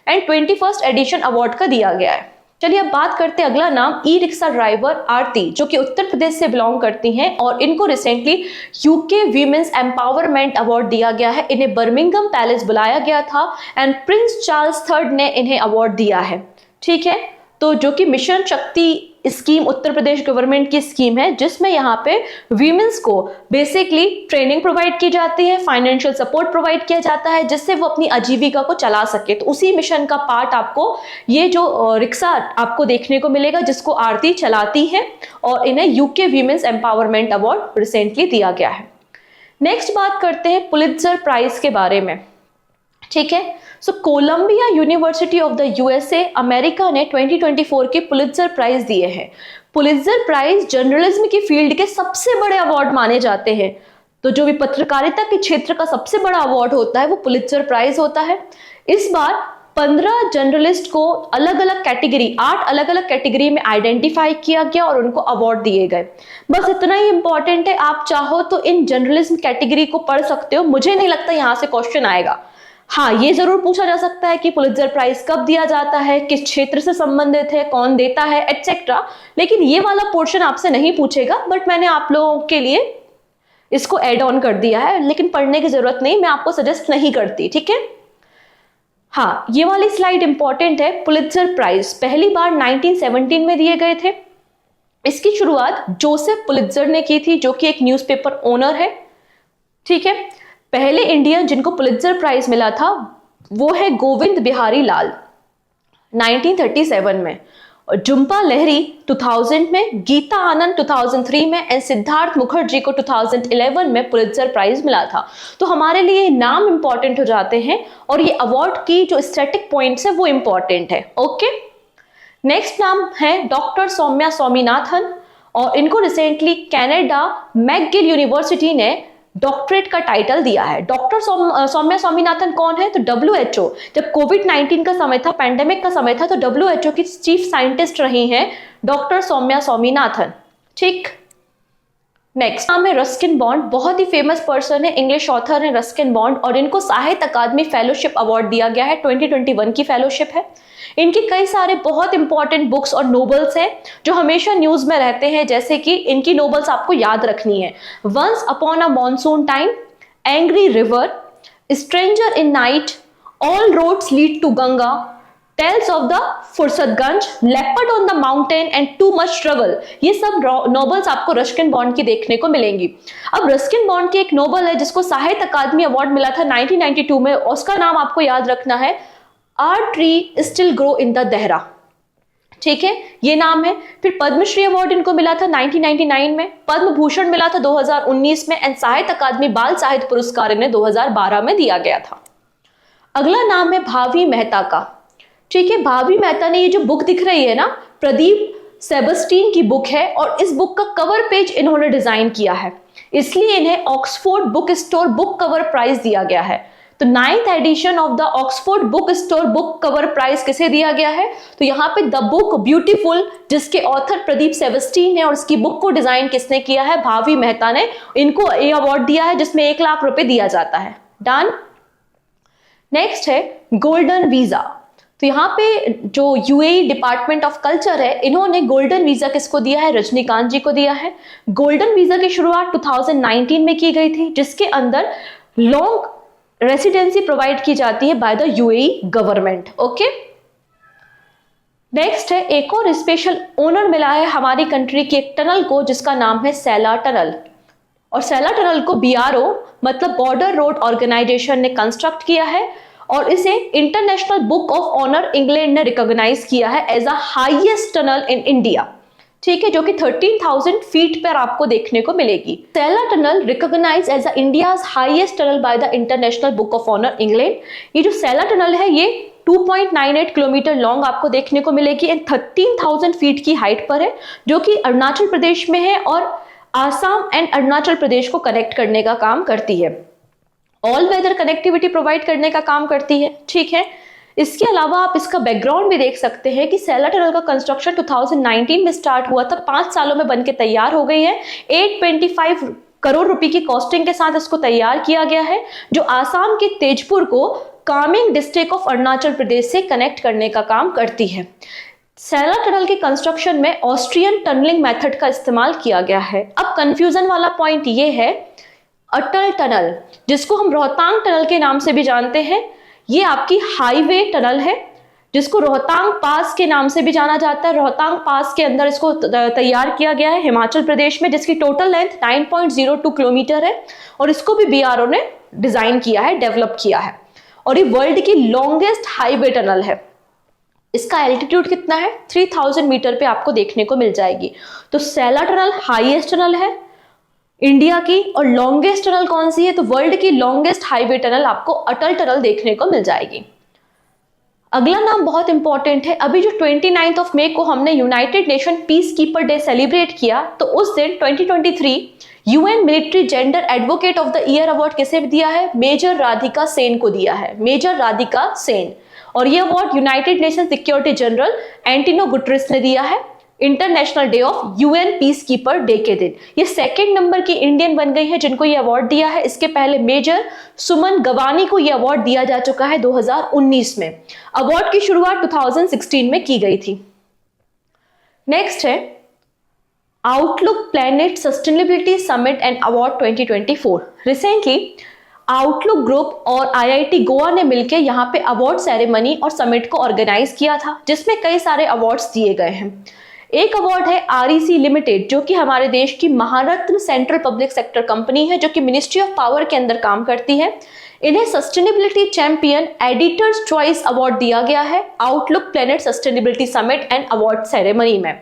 A: and 21st edition award का दिया गया है। चलिए अब बात करते हैं अगला नाम, ई रिक्शा ड्राइवर आरती, जो कि उत्तर प्रदेश से बिलोंग करती हैं और इनको recently UK women's empowerment award दिया गया है। इन्हें बर्मिंघम पैलेस बुलाया गया था एंड प्रिंस चार्ल्स III ने इन्हें अवार्ड दिया है। ठीक है, तो जो कि मिशन शक्ति स्कीम उत्तर प्रदेश गवर्नमेंट की स्कीम है, जिसमें यहाँ पे वीमेंस को बेसिकली ट्रेनिंग प्रोवाइड की जाती है, फाइनेंशियल सपोर्ट प्रोवाइड किया जाता है, जिससे वो अपनी आजीविका को चला सके। तो उसी मिशन का पार्ट आपको ये जो रिक्शा आपको देखने को मिलेगा, जिसको आरती चलाती है, और इन्हें UK women's empowerment award recently दिया गया है। नेक्स्ट बात करते हैं पुलित्जर प्राइज के बारे में। ठीक है, so Columbia university of the USA America ने 2024 के पुलित्जर प्राइज दिए हैं। पुलित्जर प्राइज जर्नलिज्म की फील्ड के सबसे बड़े अवार्ड माने जाते हैं। तो जो भी पत्रकारिता के क्षेत्र का सबसे बड़ा अवार्ड होता है वो पुलित्जर प्राइज होता है। इस बार 15 जर्नलिस्ट को अलग अलग कैटेगरी, 8 अलग अलग कैटेगरी में आइडेंटिफाई किया गया और उनको अवार्ड दिए गए। बस इतना ही इंपॉर्टेंट है, आप चाहो तो इन जर्नलिज्म कैटेगरी को पढ़ सकते हो। मुझे नहीं लगता यहाँ से क्वेश्चन आएगा। हाँ, ये जरूर पूछा जा सकता है कि पुलित्जर प्राइज कब दिया जाता है, किस क्षेत्र से संबंधित है, कौन देता है, एटसेट्रा, लेकिन ये वाला पोर्शन आपसे नहीं पूछेगा। बट मैंने आप लोगों के लिए इसको एड ऑन कर दिया है, लेकिन पढ़ने की जरूरत नहीं, मैं आपको सजेस्ट नहीं करती। ठीक है, हाँ, ये वाली स्लाइड इंपॉर्टेंट है। पुलित्जर प्राइज पहली बार 1917 में दिए गए थे। इसकी शुरुआत जोसेफ पुलित्जर ने की थी, जो कि एक न्यूज़पेपर ओनर है। ठीक है, पहले इंडियन जिनको पुलित्जर प्राइज मिला था वो है गोविंद बिहारी लाल 1937 में, और झुंपा लहरी 2000 में, गीता आनंद 2003 में एंड सिद्धार्थ मुखर्जी को 2011 में पुलित्जर प्राइज मिला था। तो हमारे लिए नाम इंपॉर्टेंट हो जाते हैं और ये अवार्ड की जो स्टैटिक पॉइंट्स है वो इंपॉर्टेंट है। ओके, नेक्स्ट नाम है डॉक्टर सौम्या स्वामीनाथन, और इनको रिसेंटली कनाडा मैकगिल यूनिवर्सिटी ने डॉक्टरेट का टाइटल दिया है। डॉक्टर सौम्या स्वामीनाथन कौन है? तो WHO, जब कोविड-19 का समय था, पैंडेमिक का समय था, तो WHO की चीफ साइंटिस्ट रही हैं डॉक्टर सौम्या स्वामीनाथन। ठीक, नेक्स्ट नाम है रस्किन बॉन्ड। बहुत ही फेमस पर्सन है, इंग्लिश ऑथर है रस्किन बॉन्ड, और इनको साहित्य अकादमी फेलोशिप अवार्ड दिया गया है। 2021 की फेलोशिप है। इनकी कई सारे बहुत इंपॉर्टेंट बुक्स और नोवेल्स हैं जो हमेशा न्यूज में रहते हैं, जैसे कि इनकी नोवेल्स आपको याद रखनी है। Once upon a monsoon time, angry river, stranger in night, all roads lead to Ganga, tales of the Fursatganj, leopard on the mountain and too much trouble. ये सब नोवेल्स आपको रस्किन बॉन्ड की देखने को मिलेंगी। अब रस्किन बॉन्ड की एक नोवेल है जिसको साहित्य अकादमी अवार्ड मिला था 1992 में, उसका नाम आपको याद रखना है our trees still grow in the Dehra. ठीक है, ये नाम है। फिर पद्मश्री अवार्ड इनको मिला था 1999 में, पद्म भूषण मिला था 2019 में, एंड साहित्य अकादमी बाल साहित्य पुरस्कार इन्हें 2012 में दिया गया था। अगला नाम है भावी मेहता का। ठीक है, भावी मेहता ने ये जो बुक दिख रही है ना, प्रदीप सेबस्टीन की बुक है, और इस बुक का कवर पेज इन्होंने डिजाइन किया है, इसलिए इन्हें Oxford book store book cover prize दिया गया है। तो 9th edition of the Oxford book store book cover prize किसे दिया गया है? तो यहाँ पे द बुक ब्यूटीफुल, जिसके ऑथर प्रदीप सेबस्टीन है, और इसकी बुक को डिजाइन किसने किया है? भावी मेहता ने। इनको ये अवार्ड दिया है जिसमें 1 लाख रुपए दिया जाता है। डन। नेक्स्ट है गोल्डन वीजा। तो यहाँ पे जो यूएई डिपार्टमेंट ऑफ कल्चर है, इन्होंने गोल्डन वीजा किसको दिया है? रजनीकांत जी को दिया है। गोल्डन वीजा की शुरुआत 2019 में की गई थी, जिसके अंदर लॉन्ग रेसिडेंसी प्रोवाइड की जाती है by the UAE government. Okay, next है एक और स्पेशल ओनर मिला है हमारी कंट्री की एक टनल को, जिसका नाम है सैला टनल, और सैला टनल को BRO मतलब बॉर्डर रोड ऑर्गेनाइजेशन ने कंस्ट्रक्ट किया है, और इसे international book of honour England ने रिकॉग्नाइज किया है as a highest tunnel in India. ठीक है, जो कि 13,000 फीट पर आपको देखने को मिलेगी। Sela tunnel recognise as India's highest tunnel by the international book of honour England. ये जो सैला टनल है ये 2.98 किलोमीटर लॉन्ग आपको देखने को मिलेगी एंड 13,000 फीट की हाइट पर है, जो कि अरुणाचल प्रदेश में है और आसाम एंड अरुणाचल प्रदेश को कनेक्ट करने का काम करती है। ऑल वेदर कनेक्टिविटी प्रोवाइड करने का काम करती है, ठीक है। इसके अलावा आप इसका बैकग्राउंड भी देख सकते हैं कि सेला टनल का कंस्ट्रक्शन 2019 में स्टार्ट हुआ था, 5 सालों में बनके तैयार हो गई है। 825 करोड़ रुपए की कॉस्टिंग के साथ इसको तैयार किया गया है, जो आसाम के तेजपुर को कामेंग डिस्ट्रिक्ट ऑफ अरुणाचल प्रदेश से कनेक्ट करने का काम करती है। सेला टनल के कंस्ट्रक्शन में ऑस्ट्रियन टनलिंग मेथड का इस्तेमाल किया गया है। अब कंफ्यूजन वाला पॉइंट ये है, अटल टनल, जिसको हम रोहतांग टनल के नाम से भी जानते हैं, ये आपकी हाईवे टनल है, जिसको रोहतांग पास के नाम से भी जाना जाता है। रोहतांग पास के अंदर इसको तैयार किया गया है हिमाचल प्रदेश में, जिसकी टोटल लेंथ 9.02 किलोमीटर है और इसको भी बीआरओ ने डिजाइन किया है, डेवलप किया है और ये वर्ल्ड की लॉन्गेस्ट हाईवे टनल है। इसका एल्टीट्यूड कितना है? 3000 मीटर पे आपको देखने को मिल जाएगी। तो सेला टनल हाईएस्ट टनल है इंडिया की, और लॉन्गेस्ट टनल कौन सी है? तो वर्ल्ड की लॉन्गेस्ट हाईवे टनल आपको अटल टनल देखने को मिल जाएगी। अगला नाम बहुत इंपॉर्टेंट है। अभी जो 29 मई को हमने United nation piece keeper day celebrate किया, तो उस दिन 2023 UN military gender advocate of the year award किसे दिया है? मेजर राधिका सेन को दिया है, मेजर राधिका सेन। और ये award United nation security general Antonio Guterres ने दिया है international day of UN peace keeper day के दिन। ये सेकंड नंबर की इंडियन बन गई है जिनको ये अवार्ड दिया है। इसके पहले मेजर सुमन गवानी को ये अवार्ड दिया जा चुका है 2019 में। अवार्ड की शुरुआत 2016 में की गई थी। नेक्स्ट है outlook planet sustainability summit and award 2024। Recently outlook group और आईआईटी गोवा ने मिलकर यहाँ पे अवार्ड सेरेमनी और समिट को ऑर्गेनाइज किया था, जिसमें कई सारे अवार्ड्स दिए गए हैं। एक अवार्ड है आरईसी लिमिटेड, जो कि हमारे देश की महारत्न सेंट्रल पब्लिक सेक्टर कंपनी है, जो कि मिनिस्ट्री ऑफ पावर के अंदर काम करती है। इन्हें sustainability champion editors choice award दिया गया है outlook planet sustainability summit and award ceremony में।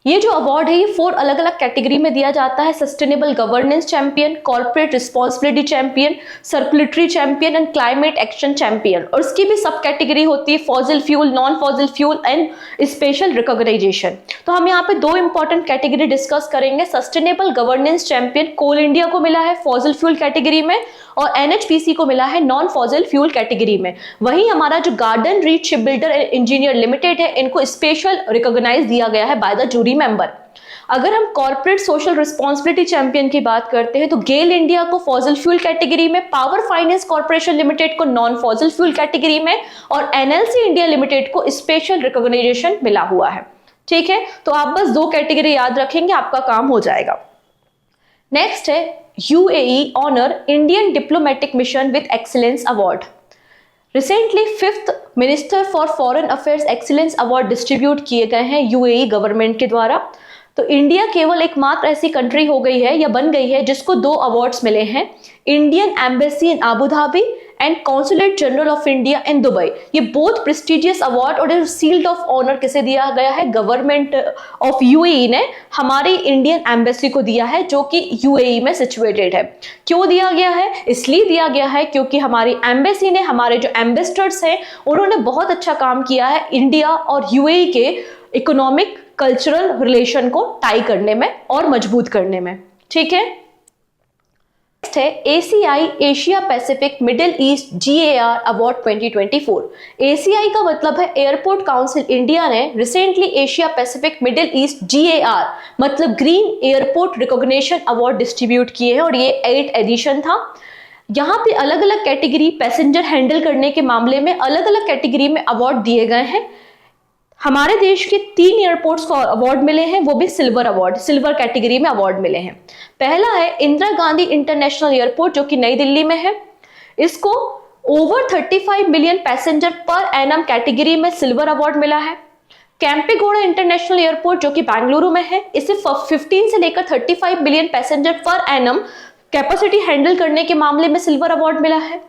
A: ये जो अवार्ड है ये 4 अलग अलग कैटेगरी में दिया जाता है। Sustainable governance champion, corporate responsibility champion, circulatory champion and climate action champion. और इसकी भी सब कैटेगरी होती है, fossil fuel, non fossil fuel and special recognition. तो हम यहाँ पे 2 इंपॉर्टेंट कैटेगरी डिस्कस करेंगे। Sustainable governance champion Coal India को मिला है फॉसिल फ्यूल कैटेगरी में, और एनएचपीसी को मिला है नॉन फॉसिल फ्यूल कैटेगरी में। वहीं हमारा जो garden reach ship builder and engineer limited है, इनको स्पेशल रिकॉग्नाइज दिया गया है बाय द जूरी मेंबर। अगर हम कॉर्पोरेट सोशल रिस्पॉन्सिबिलिटी चैंपियन की बात करते हैं, तो गेल इंडिया को फॉसिल फ्यूल कैटेगरी में, पावर फाइनेंस कॉर्पोरेशन लिमिटेड को नॉन फॉसिल फ्यूल कैटेगरी में, और एनएलसी इंडिया लिमिटेड को स्पेशल रिकॉग्नाइजेशन मिला हुआ है। ठीक है, तो आप बस 2 कैटेगरी याद रखेंगे, आपका काम हो जाएगा। नेक्स्ट है UAE honour Indian diplomatic mission with excellence award. Recently 5th minister for foreign affairs excellence award distribute किए गए हैं यूएई गवर्नमेंट के द्वारा। तो इंडिया केवल एकमात्र ऐसी कंट्री हो गई है या बन गई है जिसको 2 अवार्ड्स मिले हैं, Indian embassy in Abu Dhabi and consulate general of India in Dubai. ये बोथ प्रेस्टिजियस अवार्ड और सील्ड ऑफ ऑनर किसे दिया गया है? गवर्नमेंट ऑफ यूएई ने हमारी इंडियन एम्बेसी को दिया है, जो कि यूएई में सिचुएटेड है। क्यों दिया गया है? इसलिए दिया गया है क्योंकि हमारी एम्बेसी ने, हमारे जो एम्बेसडर्स हैं, उन्होंने बहुत अच्छा काम किया है इंडिया और यूएई के इकोनॉमिक कल्चरल रिलेशन को टाई करने में और मजबूत करने में। ठीक है, नेक्स्ट है ACI Asia Pacific Middle East GAR award 2024। ACI का मतलब है एयरपोर्ट काउंसिल इंडिया ने recently Asia Pacific Middle East GAR मतलब green airport recognition award distribute किए हैं, और ये 8th एडिशन था। यहाँ पे अलग अलग कैटेगरी पैसेंजर हैंडल करने के मामले में अलग अलग कैटेगरी में अवार्ड दिए गए हैं। हमारे देश के 3 एयरपोर्ट्स को अवार्ड मिले हैं, वो भी सिल्वर अवार्ड, सिल्वर कैटेगरी में अवार्ड मिले हैं। पहला है इंदिरा गांधी इंटरनेशनल एयरपोर्ट, जो कि नई दिल्ली में है। इसको over 35 million passenger per annum category में सिल्वर अवार्ड मिला है। कैंपेगौड़ा इंटरनेशनल एयरपोर्ट, जो कि बेंगलुरु में है, इसे 15 से लेकर 35 million passenger per annum capacity handle करने के मामले में सिल्वर अवार्ड मिला है।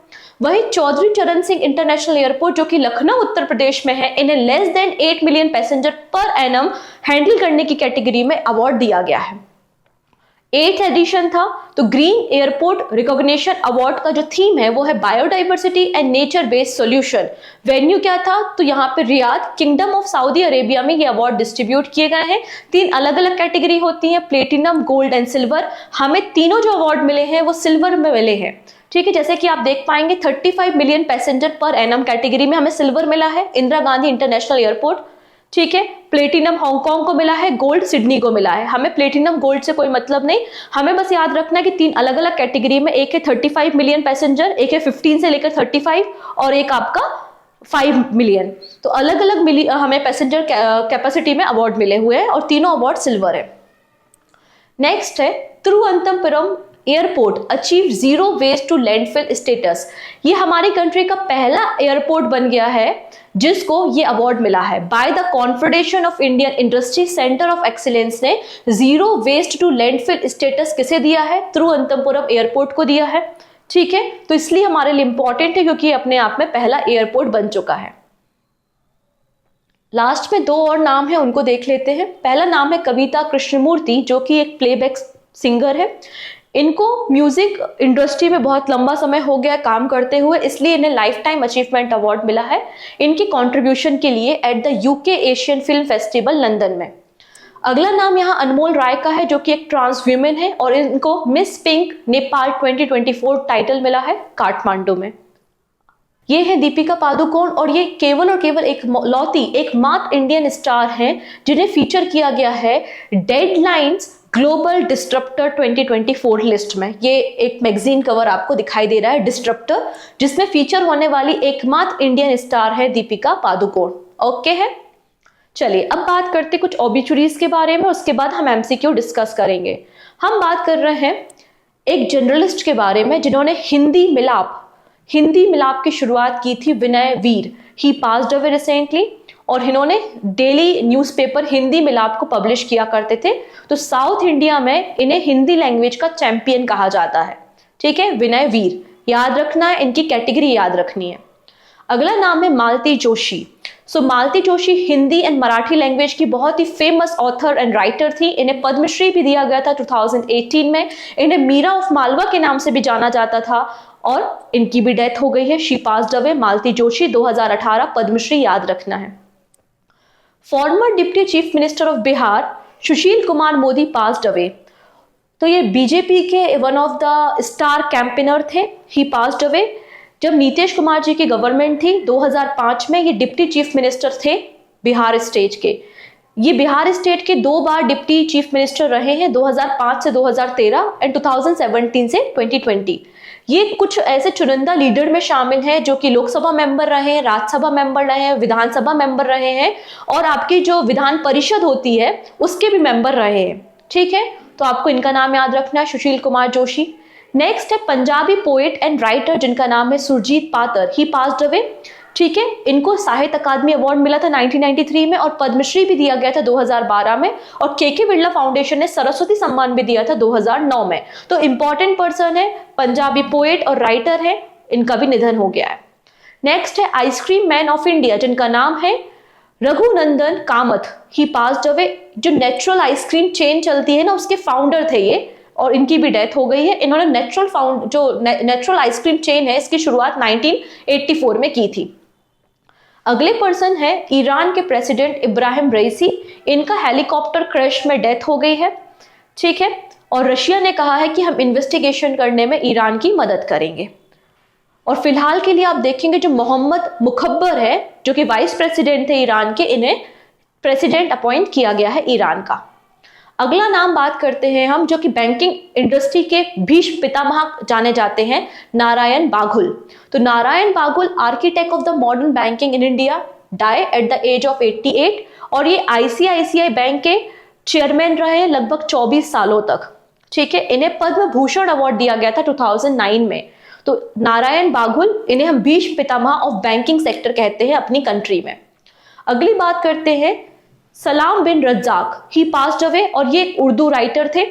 A: वहीं चौधरी चरण सिंह इंटरनेशनल एयरपोर्ट, जो कि लखनऊ उत्तर प्रदेश में है, इन्हें less than 8 million passenger per annum handle करने की कैटेगरी में अवार्ड दिया गया है। 8th एडिशन था। तो ग्रीन एयरपोर्ट रिकॉग्निशन अवार्ड का जो थीम है वो है biodiversity and nature based solution. Venue क्या था? तो यहाँ पे Riyadh, kingdom of Saudi Arabia में ये अवार्ड डिस्ट्रीब्यूट किए गए हैं। 3 अलग अलग कैटेगरी होती हैं, प्लेटिनम, गोल्ड एंड सिल्वर। हमें तीनों जो अवार्ड मिले हैं वो सिल्वर में मिले हैं। ठीक है, जैसे कि आप देख पाएंगे 35 million passenger per annum category में हमें सिल्वर मिला है, इंदिरा गांधी इंटरनेशनल एयरपोर्ट। ठीक है, प्लेटिनम हांगकांग को मिला है, गोल्ड सिडनी को मिला है। हमें प्लेटिनम गोल्ड से कोई मतलब नहीं, हमें बस याद रखना है कि 3 अलग अलग कैटेगरी में, एक है 35 मिलियन पैसेंजर, एक है 15 से लेकर 35 और एक आपका 5 मिलियन। तो अलग अलग हमें पैसेंजर कैपेसिटी में अवार्ड मिले हुए हैं और तीनों अवार्ड सिल्वर है। नेक्स्ट है Thiruvananthapuram airport achieve zero waste to landfill status. ये हमारी कंट्री का पहला एयरपोर्ट बन गया है जिसको ये अवार्ड मिला है by the Confederation of Indian Industry Centre of Excellence ने zero waste to landfill status किसे दिया है? तिरुवनंतपुरम एयरपोर्ट को दिया है। ठीक है, तो इसलिए हमारे लिए इंपॉर्टेंट है क्योंकि अपने आप में पहला एयरपोर्ट बन चुका है। लास्ट में 2 और नाम है, उनको देख लेते हैं। पहला नाम है कविता कृष्णमूर्ति, जो कि एक प्लेबैक सिंगर है। इनको म्यूजिक इंडस्ट्री में बहुत लंबा समय हो गया काम करते हुए, इसलिए इन्हें लाइफ टाइम अचीवमेंट अवार्ड मिला है इनकी कंट्रीब्यूशन के लिए at the UK Asian film festival London में। अगला नाम यहाँ अनमोल राय का है, जो कि एक ट्रांस वीमेन है और इनको मिस पिंक नेपाल 2024 टाइटल मिला है काठमांडू में। ये है दीपिका पादुकोण और ये केवल और केवल एकमात्र इंडियन स्टार हैं जिन्हें फीचर किया गया है डेडलाइंस ग्लोबल डिस्ट्रप्टर 2024 लिस्ट में। ये एक मैगजीन कवर आपको दिखाई दे रहा है डिस्ट्रप्टर, जिसमें फीचर होने वाली एकमात्र इंडियन स्टार है दीपिका पादुकोण। ओके है, चलिए अब बात करते कुछ ऑबिचुरीज के बारे में, उसके बाद हम एमसीक्यू डिस्कस करेंगे। हम बात कर रहे हैं एक जर्नलिस्ट के बारे में जिन्होंने हिंदी मिलाप की शुरुआत की थी, विनय वीर। ही पास्ड अवे रिसेंटली और इन्होंने डेली न्यूज़पेपर हिंदी मिलाप को पब्लिश किया करते थे। तो साउथ इंडिया में इन्हें हिंदी लैंग्वेज का चैंपियन कहा जाता है। ठीक है, विनय वीर याद रखना है, इनकी कैटेगरी याद रखनी है। अगला नाम है मालती जोशी। मालती जोशी हिंदी एंड मराठी लैंग्वेज की बहुत ही फेमस ऑथर एंड राइटर थी। इन्हें पद्मश्री भी दिया गया था 2018 में। इन्हें मीरा ऑफ मालवा के नाम से भी जाना जाता था और इनकी भी डेथ हो गई है। शी पास्ड अवे, मालती जोशी 2018, पद्मश्री याद रखना है। Farmer deputy chief minister of Bihar Sushil Kumar Modi passed away. तो ये बीजेपी के one of the star campaigner थे। ही पास्ड अवे जब नीतीश कुमार जी की गवर्नमेंट थी 2005 में। ये डिप्टी चीफ मिनिस्टर थे बिहार स्टेट के। ये बिहार स्टेट के 2 बार डिप्टी चीफ मिनिस्टर रहे हैं, 2005 से 2013 एंड 2017 से 2020। ये कुछ ऐसे चुनिंदा लीडर में शामिल हैं जो कि लोकसभा मेंबर रहे हैं, राज्यसभा मेंबर रहे हैं, विधानसभा मेंबर रहे हैं और आपकी जो विधान परिषद होती है उसके भी मेंबर रहे हैं। ठीक है, तो आपको इनका नाम याद रखना है, सुशील कुमार जोशी। नेक्स्ट है पंजाबी पोएट एंड राइटर जिनका नाम है सुरजीत पातर। ही पास्ड अवे। ठीक है, इनको साहित्य अकादमी अवार्ड मिला था 1993 में और पद्मश्री भी दिया गया था 2012 में और के बिरला फाउंडेशन ने सरस्वती सम्मान भी दिया था 2009 में। तो इंपॉर्टेंट पर्सन है, पंजाबी पोएट और राइटर है, इनका भी निधन हो गया है। नेक्स्ट है आइसक्रीम मैन ऑफ इंडिया जिनका नाम है रघुनंदन कामत। ही पास्ड अवे। जो नेचुरल आइसक्रीम चेन चलती है ना उसके फाउंडर थे ये और इनकी भी डेथ हो गई है। इन्होंने नेचुरल आइसक्रीम चेन है इसकी शुरुआत 1984 में की थी। अगले पर्सन है ईरान के प्रेसिडेंट इब्राहिम रईसी। इनका हेलीकॉप्टर क्रैश में डेथ हो गई है। ठीक है, और रशिया ने कहा है कि हम इन्वेस्टिगेशन करने में ईरान की मदद करेंगे। और फिलहाल के लिए आप देखेंगे जो मोहम्मद मुखब्बर है जो कि वाइस प्रेसिडेंट थे ईरान के, इन्हें प्रेसिडेंट अपॉइंट किया गया है ईरान का। अगला नाम बात करते हैं हम जो कि बैंकिंग इंडस्ट्री के भीष्म पितामह जाने जाते हैं, नारायण बाघुल। तो नारायण बाघुल architect of the modern banking in India, die at the age of 88 और ये आईसीआईसीआई बैंक के चेयरमैन रहे लगभग 24 सालों तक। ठीक है, इन्हें पद्म भूषण अवार्ड दिया गया था 2009 में। तो नारायण बाघुल, इन्हें हम Bhishma Pitamah of banking sector कहते हैं अपनी कंट्री में। अगली बात करते हैं सलाम बिन रज्जाक। ही पास्ड अवे और ये एक उर्दू राइटर थे।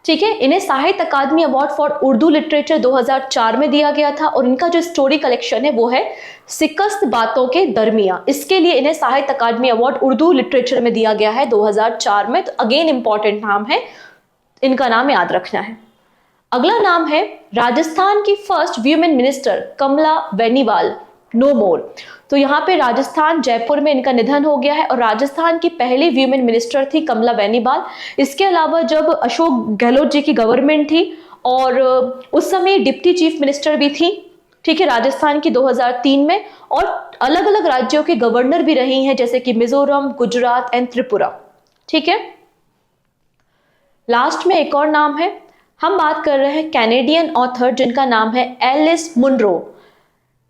A: ठीक है, इन्हें साहित्य अकादमी अवार्ड फॉर उर्दू लिटरेचर 2004 में दिया गया था और इनका जो स्टोरी कलेक्शन है वो है शिकस्त बातों के दरमिया। इसके लिए इन्हें साहित्य अकादमी अवार्ड उर्दू लिटरेचर में दिया गया है 2004 में। तो अगेन इंपॉर्टेंट नाम है। इनका नाम याद रखना है। अगला नाम है राजस्थान की फर्स्ट वीमेन मिनिस्टर कमला बेनीवाल, नो मोर। तो यहाँ पे राजस्थान जयपुर में इनका निधन हो गया है और राजस्थान की पहली वीमेन मिनिस्टर थी कमला बेनीवाल। इसके अलावा जब अशोक गहलोत जी की गवर्नमेंट थी और उस समय डिप्टी चीफ मिनिस्टर भी थी, ठीक है, राजस्थान की 2003 में, और अलग अलग राज्यों के गवर्नर भी रही हैं जैसे कि मिजोरम, गुजरात एंड त्रिपुरा, ठीक है। लास्ट में एक और नाम है, हम बात कर रहे हैं कैनेडियन ऑथर जिनका नाम है एलिस मुनरो,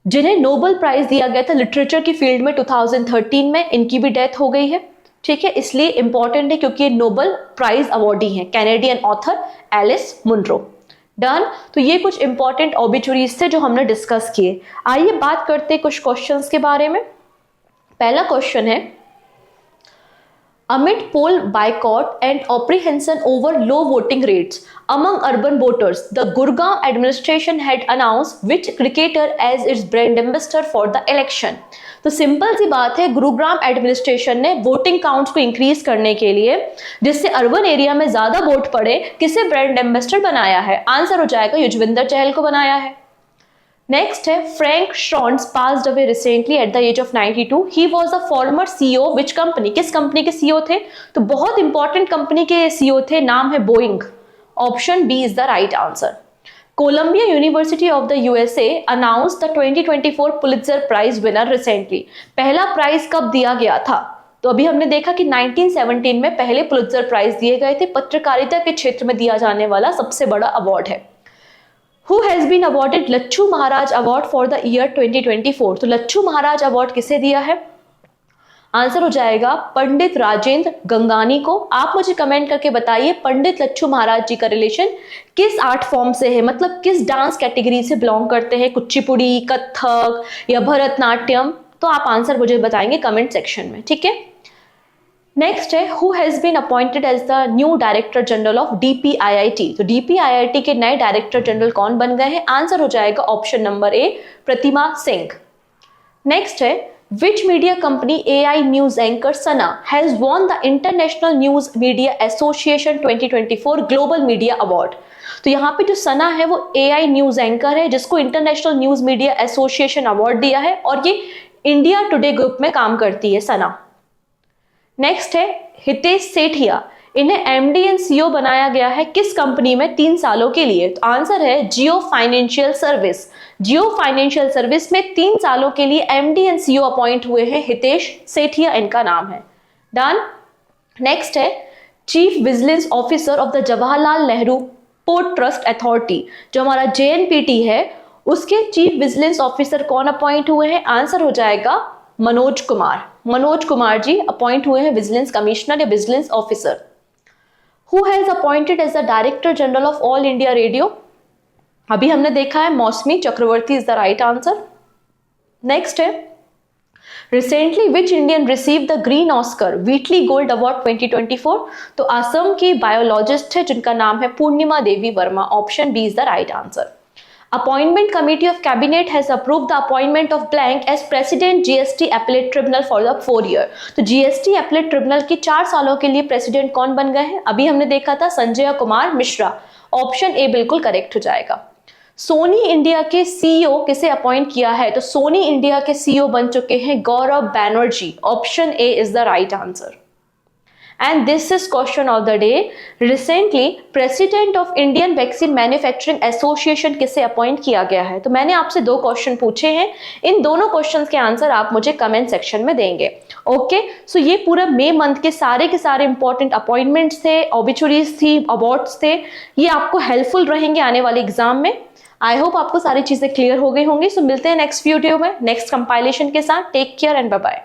A: जिन्हें नोबेल प्राइज दिया गया था लिटरेचर की फील्ड में 2013 में। इनकी भी डेथ हो गई है, ठीक है, इसलिए इंपॉर्टेंट है क्योंकि ये नोबेल प्राइज अवॉर्डी हैं, Canadian author Alice Munro. Done. तो ये कुछ इंपॉर्टेंट ऑबिचुरीज थे जो हमने डिस्कस किए। आइए बात करते हैं कुछ क्वेश्चंस के बारे में। पहला क्वेश्चन है, amid poll boycott and apprehension over low voting rates among urban voters, the Gurgaon administration had announced which cricketer as its brand ambassador for the election। तो सिंपल सी बात है, गुरुग्राम एडमिनिस्ट्रेशन ने वोटिंग काउंट्स को increase करने के लिए, जिससे urban area में ज्यादा वोट पड़े, किसे ब्रांड एम्बेसडर बनाया है? आंसर हो जाएगा युजवेंद्र चहल को बनाया है। नेक्स्ट है, Frank Shrontz passed away recently at the age of 92। He was a former CEO which company? किस कंपनी के सीईओ थे? तो बहुत इंपॉर्टेंट कंपनी के सीईओ थे, नाम है Boeing. Option B is the right answer. Columbia university of the USA announce the 2024 Pulitzer prize winner recently. पहला प्राइज कब दिया गया था? तो अभी हमने देखा कि 1917 में पहले पुलित्जर प्राइज दिए गए थे, पत्रकारिता के क्षेत्र में दिया जाने वाला सबसे बड़ा अवार्ड है। Who has been awarded Lachhu Maharaj award for the year 2024? तो लच्छू महाराज अवार्ड किसे दिया है? आंसर हो जाएगा पंडित राजेंद्र गंगानी को। आप मुझे कमेंट करके बताइए पंडित लच्छू महाराज जी का रिलेशन किस आर्ट फॉर्म से है, मतलब किस डांस कैटेगरी से बिलोंग करते हैं, कुचिपुड़ी, कथक या भरतनाट्यम? तो आप आंसर मुझे बताएंगे कमेंट सेक्शन में, ठीक है। नेक्स्ट है, who has been appointed as the new director general of DPIIT? तो DPIIT के नए डायरेक्टर जनरल कौन बन गए हैं? आंसर हो जाएगा option number A, Pratima Singh. Next है, which media company AI news anchor Sana has won the international news media association 2024 global media award? तो यहाँ पे जो सना है वो AI न्यूज एंकर है जिसको international news media association award दिया है, और ये इंडिया टुडे ग्रुप में काम करती है सना। नेक्स्ट है, हितेश सेठिया, इन्हें MD एंड CEO बनाया गया है किस कंपनी में 3 सालों के लिए? तो आंसर है जियो फाइनेंशियल सर्विस। जियो फाइनेंशियल सर्विस में 3 सालों के लिए MD एंड CEO अपॉइंट हुए हैं, हितेश सेठिया इनका नाम है। डन। नेक्स्ट है, chief vigilance officer of the Jawaharlal Nehru port trust authority, जो हमारा JNPT है, उसके चीफ विजिलेंस ऑफिसर कौन अपॉइंट हुए हैं? आंसर हो जाएगा मनोज कुमार। मनोज कुमार जी अपॉइंट हुए हैं विजिलेंस कमिश्नर या vigilance officer. Who has appointed as the director general of All India Radio? अभी हमने देखा है Mousami Chakraborty is the right answer. Next है, recently which Indian receive the green Oscar Whitley gold award 2024? तो असम की बायोलॉजिस्ट है जिनका नाम है Purnima Devi Verma. Option B is the right answer. Appointment Committee of Cabinet has approved the appointment of blank as President GST Appellate Tribunal for the 4 year। तो GST Appellate Tribunal की 4 सालों के लिए प्रेसिडेंट कौन बन गए हैं? अभी हमने देखा था संजय कुमार मिश्रा। ऑप्शन ए बिल्कुल करेक्ट हो जाएगा। सोनी इंडिया के CEO किसे अपॉइंट किया है? तो सोनी इंडिया के CEO बन चुके हैं Gaurav Banerjee. Option A is the right answer. And this is question of the day. Recently, President of Indian Vaccine Manufacturing Association किसे अपॉइंट किया गया है? तो मैंने आपसे 2 क्वेश्चन पूछे हैं, इन दोनों क्वेश्चंस के आंसर आप मुझे कमेंट सेक्शन में देंगे। ओके, सो ये पूरा मई मंथ के सारे इंपॉर्टेंट अपॉइंटमेंट्स थे, ऑबिचुरीज थी, अवार्ड्स थे, ये आपको हेल्पफुल रहेंगे आने वाले एग्जाम में। आई होप आपको सारी चीजें क्लियर हो गई होंगी। सो मिलते हैं नेक्स्ट वीडियो में नेक्स्ट कंपाइलेशन के साथ। Take care and bye bye.